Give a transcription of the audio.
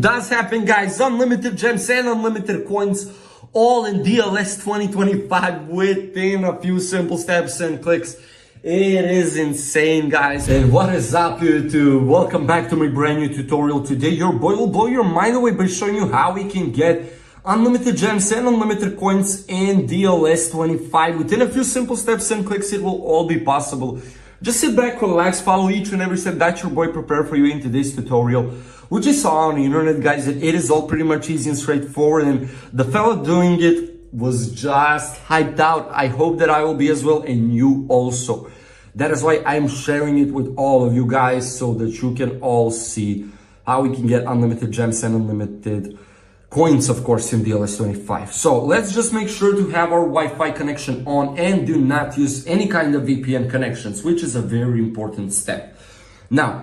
does happen, guys. Unlimited gems and unlimited coins, all in DLS 2025 within a few simple steps and clicks. It is insane, guys. And what is up, YouTube? Welcome back to my brand new tutorial. Today your boy will blow your mind away by showing you how we can get unlimited gems and unlimited coins in DLS 25 within a few simple steps and clicks. It will all be possible. Just sit back, relax, follow each and every step that your boy prepared for you in today's tutorial, which is on the internet, guys. It is all pretty much easy and straightforward, and the fella doing it was just hyped out. I hope that I will be as well, and you also. That is why I'm sharing it with all of you guys, so that you can all see how we can get unlimited gems and unlimited coins, of course, in DLS 25. So let's just make sure to have our Wi-Fi connection on and do not use any kind of VPN connections, which is a very important step. Now,